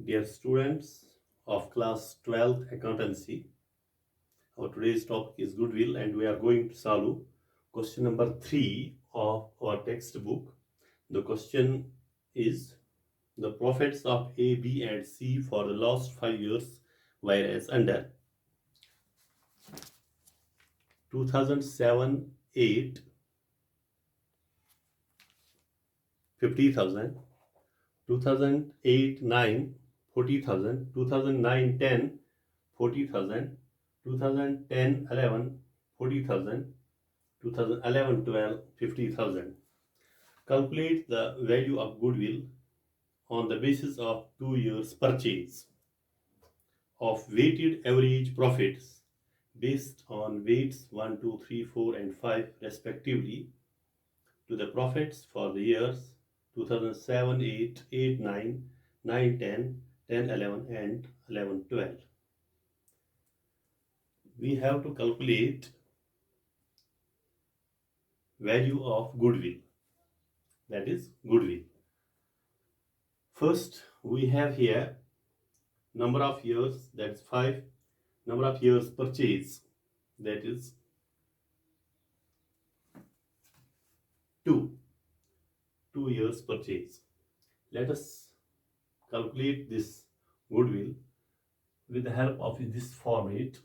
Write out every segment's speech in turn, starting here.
Dear students of class 12th accountancy, our today's topic is goodwill and we are going to solve question number 3 of our textbook. The question is the profits of A, B and C for the last 5 years were as under 2007-8 50,000, 2008-9 40,000, 2009-10 40,000, 2010-11 40,000, 2011-12 50,000. Calculate the value of goodwill on the basis of 2 years purchase of weighted average profits based on weights 1, 2, 3, 4 and 5 respectively to the profits for the years 2007, 8, 8, 9, 9, 10, 10, 11 and 11, 12. We have to calculate value of goodwill, that is goodwill. First we have here number of years, that's 5, number of years purchase, that is 2 years purchase. Let us calculate this goodwill with the help of this format.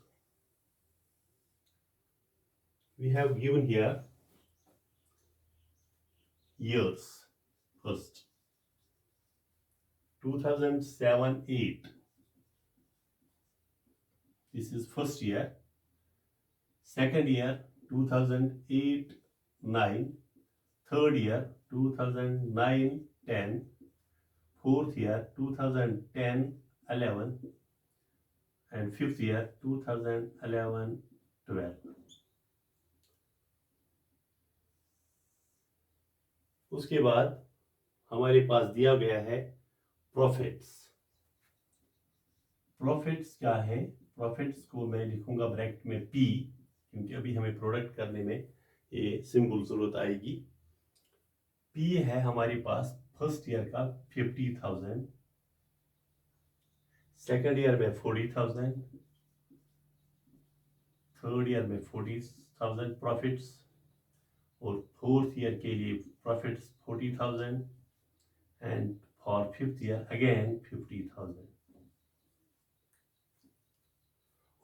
We have given here years. First 2007-8, this is first year. Second year 2008-9, third year 2009-10, fourth year 2010-11 and fifth year 2011-12. उसके बाद हमारे पास दिया गया है profits. Profits क्या है? Profits को मैं लिखूंगा ब्रैकेट में P, क्योंकि अभी हमें प्रोडक्ट करने में ये सिंबल जरूरत आएगी. P है हमारे पास फर्स्ट ईयर का 50,000, सेकेंड ईयर में 40,000, थर्ड ईयर में 40,000 प्रॉफिट्स और फोर्थ ईयर के लिए profits 40,000 and for fifth year again 50,000.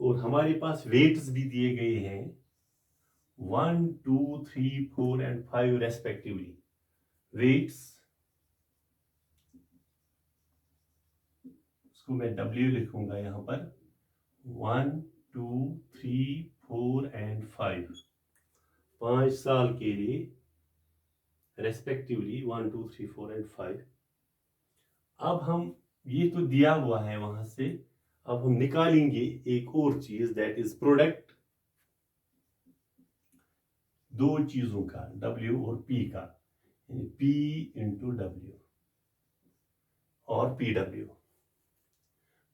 और हमारे पास वेट्स भी दिए गए हैं 1, 2, 3, 4 एंड 5 रेस्पेक्टिवली. वेट्स उसको मैं W लिखूंगा यहाँ पर 1, 2, 3, 4 एंड 5, 5 साल के लिए रेस्पेक्टिवली 1, 2, 3, 4 एंड 5. अब हम ये तो दिया हुआ है वहां से, अब हम निकालेंगे एक और चीज, दैट इज प्रोडक्ट दो चीजों का, W और P का, P इंटू W और PW.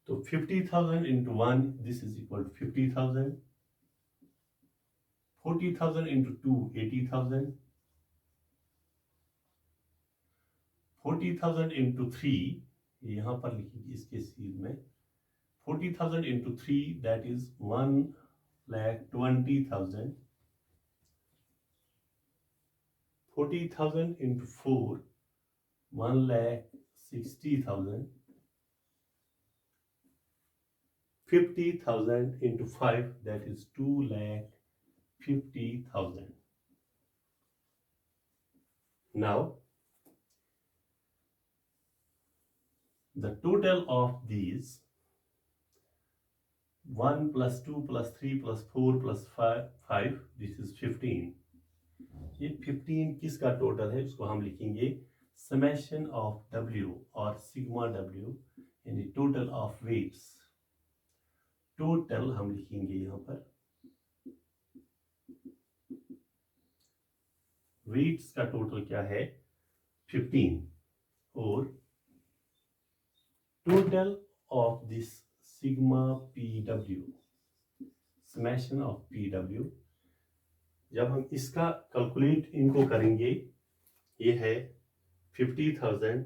तो 50,000 into 1, this is equal to 50,000. 40,000 into 2, 80,000. 40,000 into 3, यहां पर लिखिए इसके सीध में 40,000 into 3, that is 1,20,000. 40,000 into 4, 1,60,000. 50,000 into 5, that is 2,50,000. Now, the total of these 1 plus 2 plus 3 plus 4 plus 5, this is 15. ये 15 किसका टोटल है उसको हम लिखेंगे समेशन ऑफ W और सिग्मा W, यानी टोटल ऑफ वेट्स. टोटल हम लिखेंगे यहाँ पर वेट्स का टोटल क्या है 15 और total of this sigma PW, summation of PW. जब हम इसका कैलकुलेट इनको करेंगे, ये है 50,000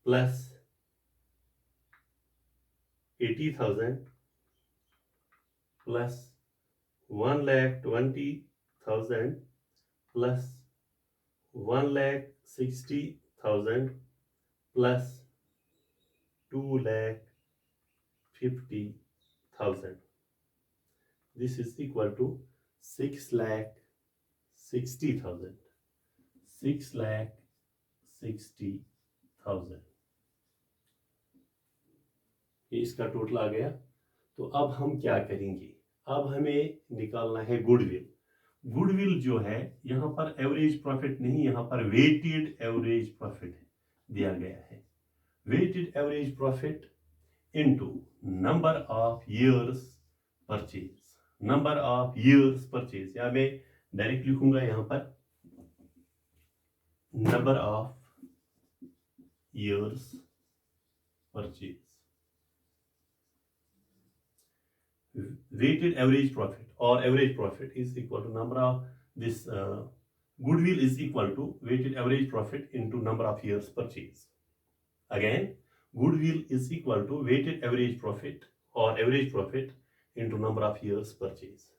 plus 80,000 plus 1,20,000 plus 1,60,000 plus 2,50,000. This is equal to 6,60,000. 6,60,000 ये इसका टोटल आ गया। तो अब हम क्या करेंगे, अब हमें निकालना है गुडविल। गुडविल जो है यहाँ पर एवरेज प्रॉफिट नहीं, यहाँ पर वेटेड एवरेज प्रॉफिट दिया गया है। Weighted average profit into number of years purchase, number of years purchase, या मैं डायरेक्ट लिखूंगा यहाँ पर number of years purchase. Weighted average profit or average profit is equal to number of this goodwill is equal to weighted average profit into number of years purchase. Again, goodwill is equal to weighted average profit or average profit into number of years purchase.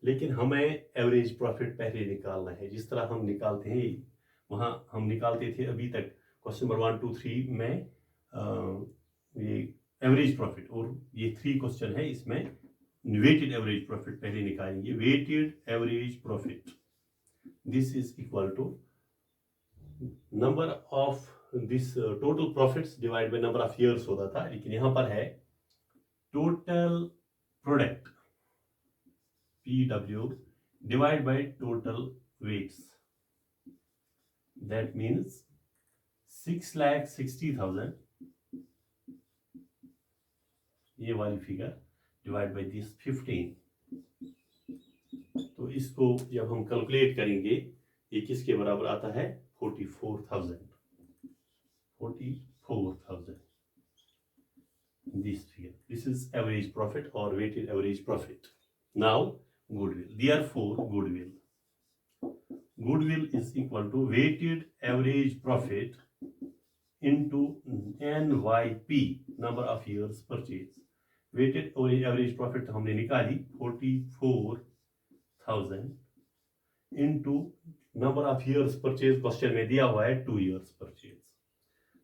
लेकिन हमें average profit पहले निकालना है, जिस तरह हम निकालते हैं वहाँ हम निकालते थे अभी तक क्वेश्चन नंबर 1, 2, 3 में ये एवरेज प्रॉफिट, और ये 3 क्वेश्चन है इसमें वेटेड एवरेज प्रॉफिट पहले निकालेंगे। Weighted average profit this is equal to number of this total profits divide by number of years होता था, लेकिन यहां पर है total product PW divide by total weights. That means 6,60,000 ये वाली फिगर डिवाइड बाय दिस 15। तो इसको जब हम कैलकुलेट करेंगे ये किसके बराबर आता है, 44,000। This figure, this is average profit और weighted average profit. Now goodwill, therefore goodwill is equal to weighted average profit into NYP, number of years purchase। Weighted average profit हमने निकाली 44,000 into number of years purchase, question में दिया हुआ है 2 years purchase।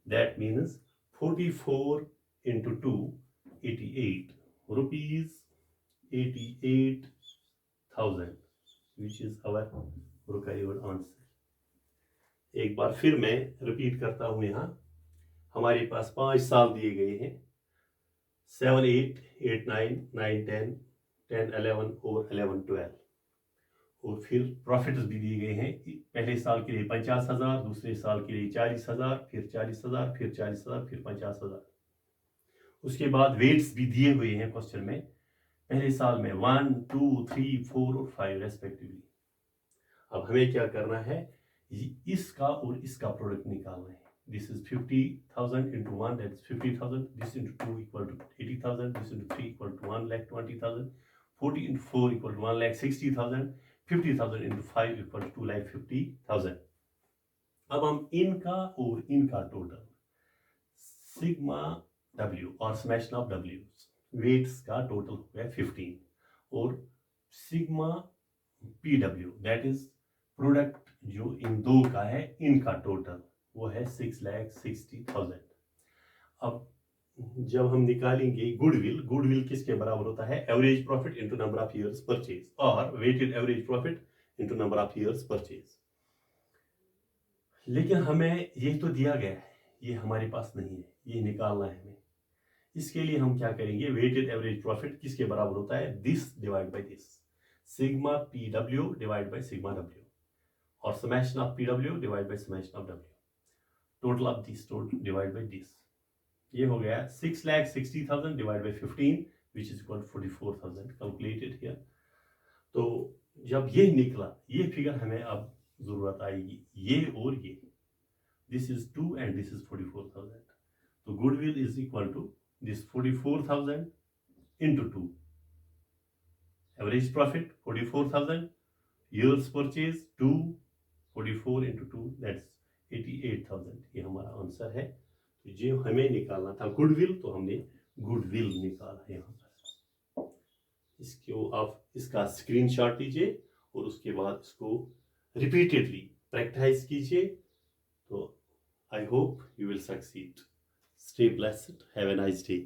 that means 44 into 2 88 rupees 88,000 which is our required answer। एक बार फिर मैं repeat करता हूं, यहाँ हमारे पास 5 साल दिए गए हैं, 7, 8, 8, 9, 9, 10, 10, 11 और 11, 12, और फिर प्रॉफिट्स भी दिए गए हैं। पहले साल के लिए 50,000, दूसरे साल के लिए 40,000, फिर 40,000, फिर 40,000, फिर 50,000। उसके बाद वेट्स भी दिए हुए हैं क्वेश्चन में, पहले साल में 1, 2, 3, 4 और 5 रेस्पेक्टिवली। अब हमें क्या करना है, इसका और इसका प्रोडक्ट निकालना है। This is 50,000 into 1, that's 50,000. This into 2 equal to 80,000. This into 3 equal to 1,20,000. 40 into 4 equal to 1,60,000. 50,000 into 5 equal to 2,50,000. अब हम इनका और इनका टोटल सिग्मा W और समेशन ऑफ W वेट्स का टोटल हो गया 15, और sigma PW that is product जो इन दो का है, इनका टोटल वो है 6,60,000। अब जब हम निकालेंगे गुडविल, गुडविल किसके बराबर होता है, average profit into number of years purchase और weighted average profit into number of years purchase. लेकिन हमें ये तो दिया गया है, ये हमारे पास नहीं है, ये निकालना है हमें। इसके लिए हम क्या करेंगे, वेटेड एवरेज प्रॉफिट किसके बराबर होता है, this divide by this, sigma PW divide by sigma W, और summation of PW divide by summation of W, total of this total divide by this. ये हो गया 6,60,000 divide by 15 which is equal 44,000 calculated here. तो जब ये निकला, ये figure हमें अब जरूरत आएगी, ये और ये, this is 2 and this is 44,000। तो goodwill is equal to this 44,000 into 2, average profit 44,000, years purchase 2, 44 into 2 that's 88,000। ये हमारा आंसर है। जो हमें निकालना था गुडविल, तो हमने गुडविल निकाला यहाँ पर। इसको आप इसका स्क्रीनशॉट लीजिए और उसके बाद इसको रिपीटेडली प्रैक्टिस कीजिए, तो I hope you will succeed. Stay blessed, have a nice day.